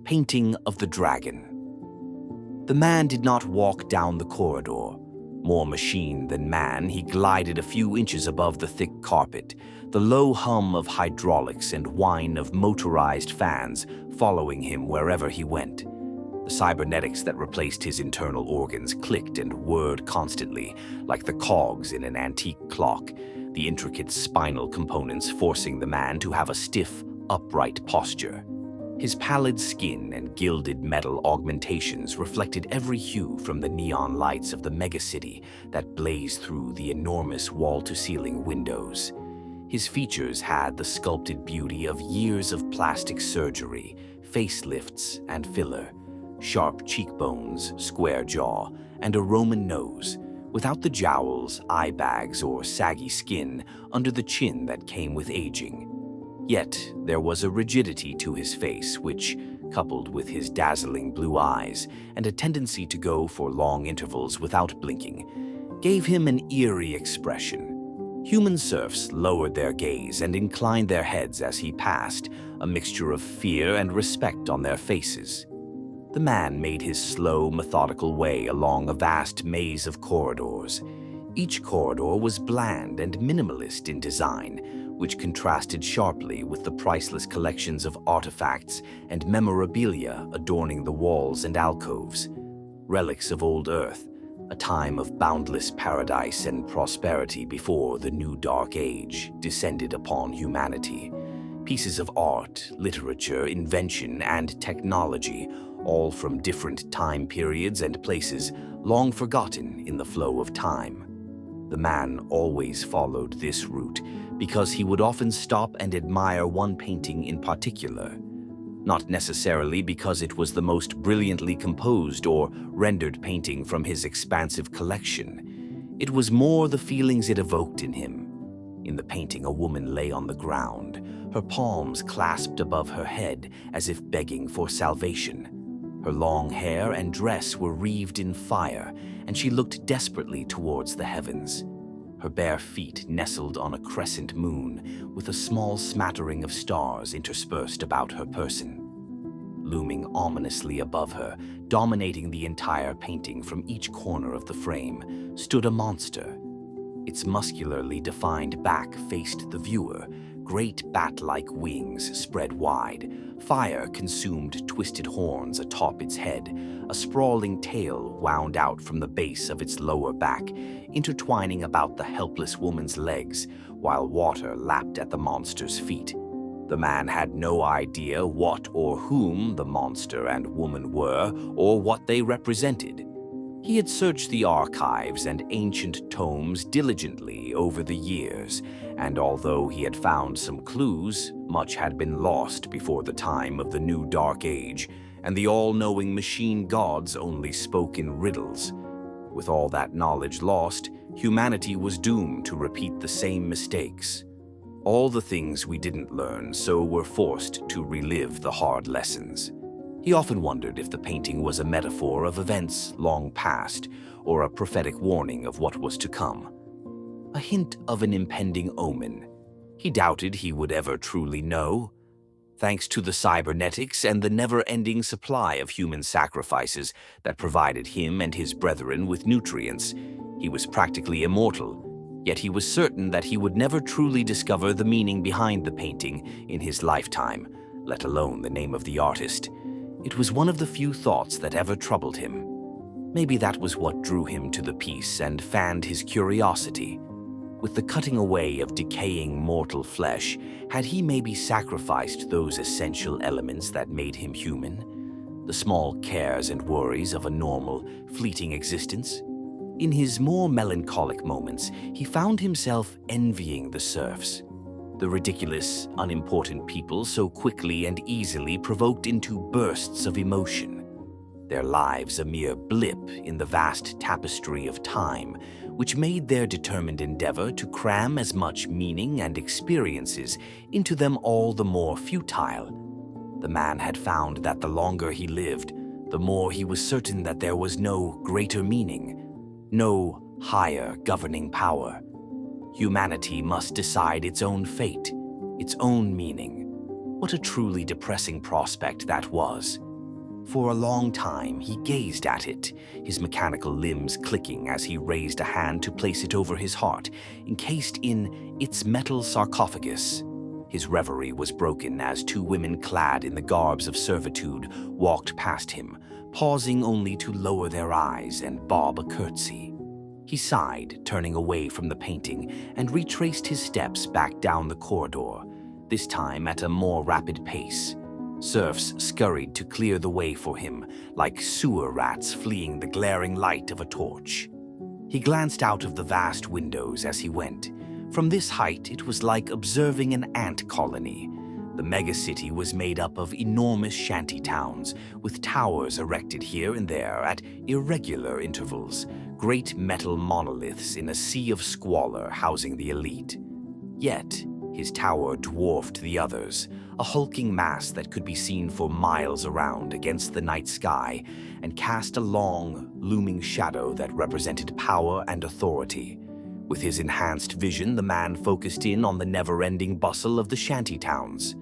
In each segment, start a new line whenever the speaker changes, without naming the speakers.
Painting of the Dragon. The man did not walk down the corridor. More machine than man, he glided a few inches above the thick carpet, the low hum of hydraulics and whine of motorized fans following him wherever he went. The cybernetics that replaced his internal organs clicked and whirred constantly, like the cogs in an antique clock, the intricate spinal components forcing the man to have a stiff, upright posture. His pallid skin and gilded metal augmentations reflected every hue from the neon lights of the megacity that blazed through the enormous wall-to-ceiling windows. His features had the sculpted beauty of years of plastic surgery, facelifts and filler, sharp cheekbones, square jaw, and a Roman nose, without the jowls, eye bags, or saggy skin under the chin that came with aging. Yet there was a rigidity to his face which, coupled with his dazzling blue eyes and a tendency to go for long intervals without blinking, gave him an eerie expression. Human serfs lowered their gaze and inclined their heads as he passed, a mixture of fear and respect on their faces. The man made his slow, methodical way along a vast maze of corridors. Each corridor was bland and minimalist in design, which contrasted sharply with the priceless collections of artifacts and memorabilia adorning the walls and alcoves. Relics of old Earth, a time of boundless paradise and prosperity before the new Dark Age descended upon humanity. Pieces of art, literature, invention, and technology, all from different time periods and places, long forgotten in the flow of time. The man always followed this route because he would often stop and admire one painting in particular, not necessarily because it was the most brilliantly composed or rendered painting from his expansive collection. It was more the feelings it evoked in him. In the painting, a woman lay on the ground, her palms clasped above her head as if begging for salvation. Her long hair and dress were wreathed in fire, and she looked desperately towards the heavens. Her bare feet nestled on a crescent moon, with a small smattering of stars interspersed about her person. Looming ominously above her, dominating the entire painting from each corner of the frame, stood a monster. Its muscularly defined back faced the viewer, great bat-like wings spread wide, fire consumed twisted horns atop its head, a sprawling tail wound out from the base of its lower back, intertwining about the helpless woman's legs, while water lapped at the monster's feet. The man had no idea what or whom the monster and woman were, or what they represented. He had searched the archives and ancient tomes diligently over the years, and although he had found some clues, much had been lost before the time of the new Dark Age, and the all-knowing machine gods only spoke in riddles. With all that knowledge lost, humanity was doomed to repeat the same mistakes. All the things we didn't learn, so were forced to relive the hard lessons. He often wondered if the painting was a metaphor of events long past, or a prophetic warning of what was to come. A hint of an impending omen. He doubted he would ever truly know. Thanks to the cybernetics and the never-ending supply of human sacrifices that provided him and his brethren with nutrients, he was practically immortal, yet he was certain that he would never truly discover the meaning behind the painting in his lifetime, let alone the name of the artist. It was one of the few thoughts that ever troubled him. Maybe that was what drew him to the piece and fanned his curiosity. With the cutting away of decaying mortal flesh, had he maybe sacrificed those essential elements that made him human? The small cares and worries of a normal, fleeting existence? In his more melancholic moments, he found himself envying the serfs. The ridiculous, unimportant people so quickly and easily provoked into bursts of emotion. Their lives a mere blip in the vast tapestry of time, which made their determined endeavor to cram as much meaning and experiences into them all the more futile. The man had found that the longer he lived, the more he was certain that there was no greater meaning, no higher governing power. Humanity must decide its own fate, its own meaning. What a truly depressing prospect that was. For a long time, he gazed at it, his mechanical limbs clicking as he raised a hand to place it over his heart, encased in its metal sarcophagus. His reverie was broken as two women clad in the garbs of servitude walked past him, pausing only to lower their eyes and bob a curtsy. He sighed, turning away from the painting, and retraced his steps back down the corridor, this time at a more rapid pace. Serfs scurried to clear the way for him, like sewer rats fleeing the glaring light of a torch. He glanced out of the vast windows as he went. From this height, it was like observing an ant colony. The megacity was made up of enormous shanty towns, with towers erected here and there at irregular intervals, great metal monoliths in a sea of squalor housing the elite. Yet, his tower dwarfed the others, a hulking mass that could be seen for miles around against the night sky and cast a long, looming shadow that represented power and authority. With his enhanced vision, the man focused in on the never-ending bustle of the shanty towns.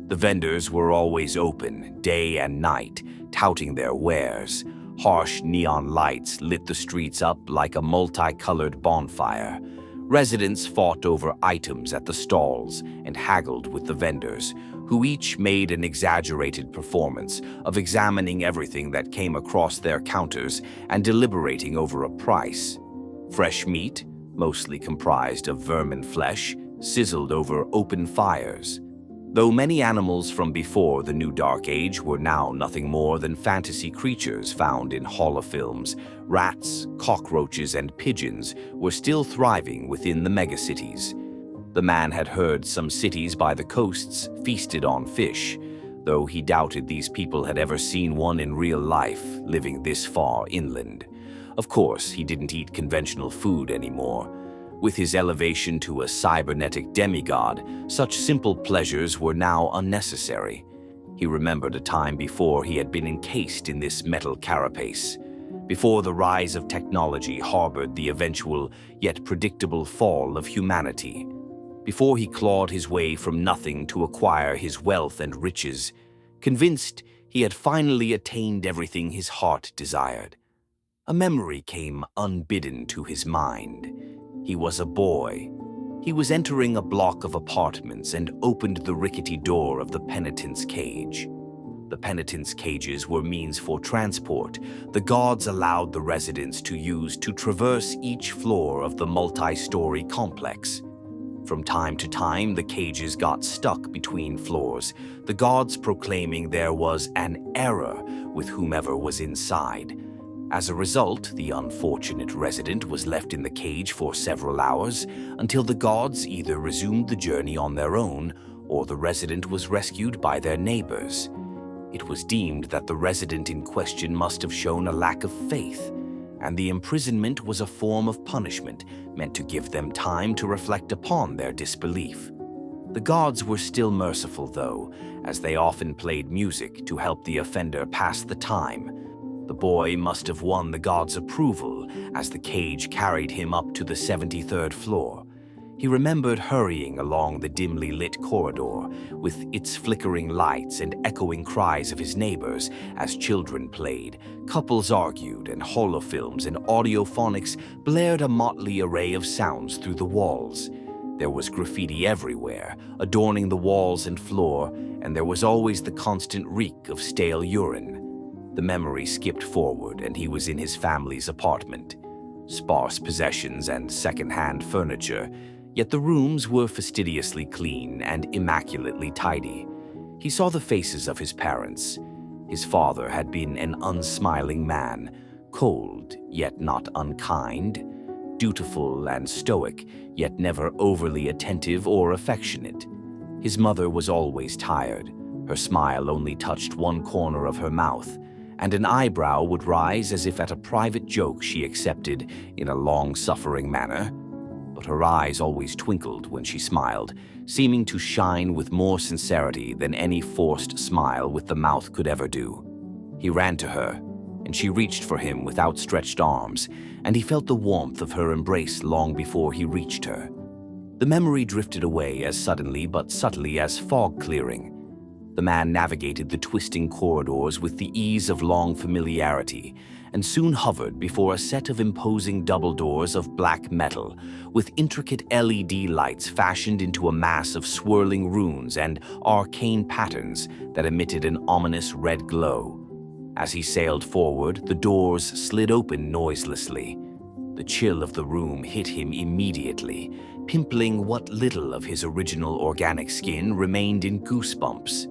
The vendors were always open, day and night, touting their wares. Harsh neon lights lit the streets up like a multicolored bonfire. Residents fought over items at the stalls and haggled with the vendors, who each made an exaggerated performance of examining everything that came across their counters and deliberating over a price. Fresh meat, mostly comprised of vermin flesh, sizzled over open fires. Though many animals from before the New Dark Age were now nothing more than fantasy creatures found in holofilms, rats, cockroaches, and pigeons were still thriving within the megacities. The man had heard some cities by the coasts feasted on fish, though he doubted these people had ever seen one in real life living this far inland. Of course, he didn't eat conventional food anymore. With his elevation to a cybernetic demigod, such simple pleasures were now unnecessary. He remembered a time before he had been encased in this metal carapace, before the rise of technology harbored the eventual yet predictable fall of humanity, before he clawed his way from nothing to acquire his wealth and riches, convinced he had finally attained everything his heart desired. A memory came unbidden to his mind. He was a boy. He was entering a block of apartments and opened the rickety door of the penitent's cage. The penitent's cages were means for transport the gods allowed the residents to use to traverse each floor of the multi-story complex. From time to time, the cages got stuck between floors, the gods proclaiming there was an error with whomever was inside. As a result, the unfortunate resident was left in the cage for several hours until the gods either resumed the journey on their own or the resident was rescued by their neighbors. It was deemed that the resident in question must have shown a lack of faith, and the imprisonment was a form of punishment meant to give them time to reflect upon their disbelief. The gods were still merciful, though, as they often played music to help the offender pass the time. The boy must have won the gods' approval as the cage carried him up to the 73rd floor. He remembered hurrying along the dimly lit corridor with its flickering lights and echoing cries of his neighbors as children played, couples argued, and holofilms and audiophonics blared a motley array of sounds through the walls. There was graffiti everywhere, adorning the walls and floor, and there was always the constant reek of stale urine. The memory skipped forward, and he was in his family's apartment. Sparse possessions and second-hand furniture, yet the rooms were fastidiously clean and immaculately tidy. He saw the faces of his parents. His father had been an unsmiling man, cold yet not unkind, dutiful and stoic, yet never overly attentive or affectionate. His mother was always tired. Her smile only touched one corner of her mouth, and an eyebrow would rise as if at a private joke she accepted in a long-suffering manner. But her eyes always twinkled when she smiled, seeming to shine with more sincerity than any forced smile with the mouth could ever do. He ran to her, and she reached for him with outstretched arms, and he felt the warmth of her embrace long before he reached her. The memory drifted away as suddenly but subtly as fog clearing. The man navigated the twisting corridors with the ease of long familiarity and soon hovered before a set of imposing double doors of black metal with intricate LED lights fashioned into a mass of swirling runes and arcane patterns that emitted an ominous red glow. As he sailed forward, the doors slid open noiselessly. The chill of the room hit him immediately, pimpling what little of his original organic skin remained in goosebumps.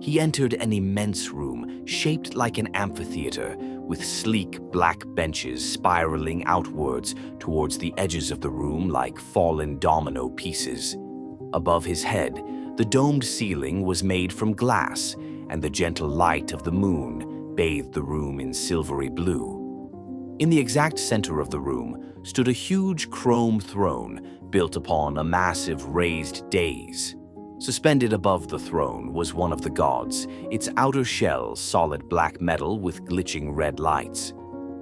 He entered an immense room shaped like an amphitheater, with sleek black benches spiraling outwards towards the edges of the room like fallen domino pieces. Above his head, the domed ceiling was made from glass, and the gentle light of the moon bathed the room in silvery blue. In the exact center of the room stood a huge chrome throne built upon a massive raised dais. Suspended above the throne was one of the gods, its outer shell solid black metal with glitching red lights.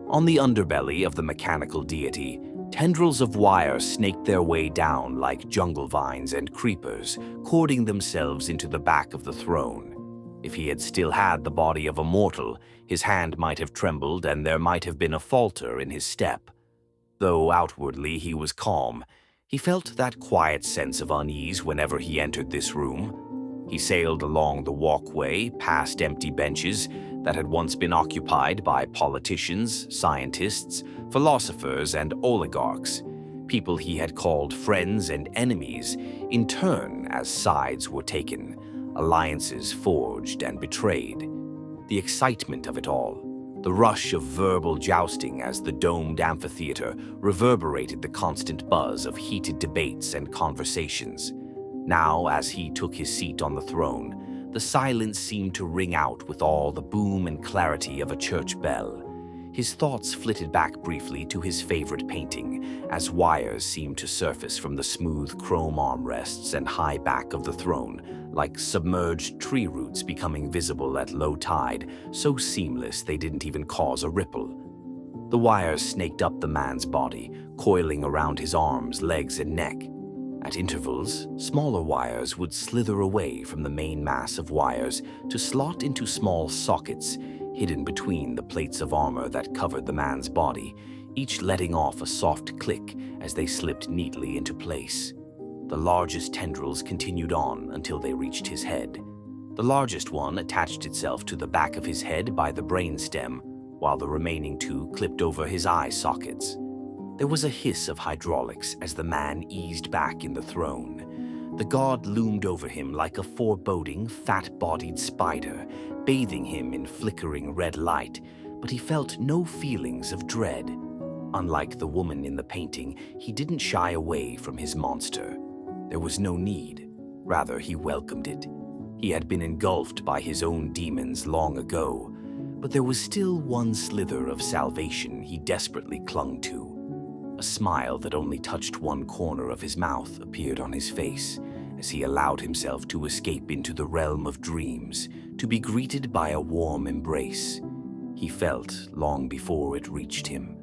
On the underbelly of the mechanical deity, tendrils of wire snaked their way down like jungle vines and creepers, cording themselves into the back of the throne. If he had still had the body of a mortal, his hand might have trembled and there might have been a falter in his step. Though outwardly he was calm, he felt that quiet sense of unease whenever he entered this room. He sailed along the walkway, past empty benches that had once been occupied by politicians, scientists, philosophers, and oligarchs, people he had called friends and enemies, in turn as sides were taken, alliances forged and betrayed. The excitement of it all, the rush of verbal jousting as the domed amphitheater reverberated the constant buzz of heated debates and conversations. Now, as he took his seat on the throne, the silence seemed to ring out with all the boom and clarity of a church bell. His thoughts flitted back briefly to his favorite painting, as wires seemed to surface from the smooth chrome armrests and high back of the throne, like submerged tree roots becoming visible at low tide, so seamless they didn't even cause a ripple. The wires snaked up the man's body, coiling around his arms, legs, and neck. At intervals, smaller wires would slither away from the main mass of wires to slot into small sockets hidden between the plates of armor that covered the man's body, each letting off a soft click as they slipped neatly into place. The largest tendrils continued on until they reached his head. The largest one attached itself to the back of his head by the brainstem, while the remaining two clipped over his eye sockets. There was a hiss of hydraulics as the man eased back in the throne. The god loomed over him like a foreboding, fat-bodied spider, bathing him in flickering red light, but he felt no feelings of dread. Unlike the woman in the painting, he didn't shy away from his monster. There was no need. Rather, he welcomed it. He had been engulfed by his own demons long ago, but there was still one slither of salvation he desperately clung to. A smile that only touched one corner of his mouth appeared on his face as he allowed himself to escape into the realm of dreams, to be greeted by a warm embrace. He felt long before it reached him.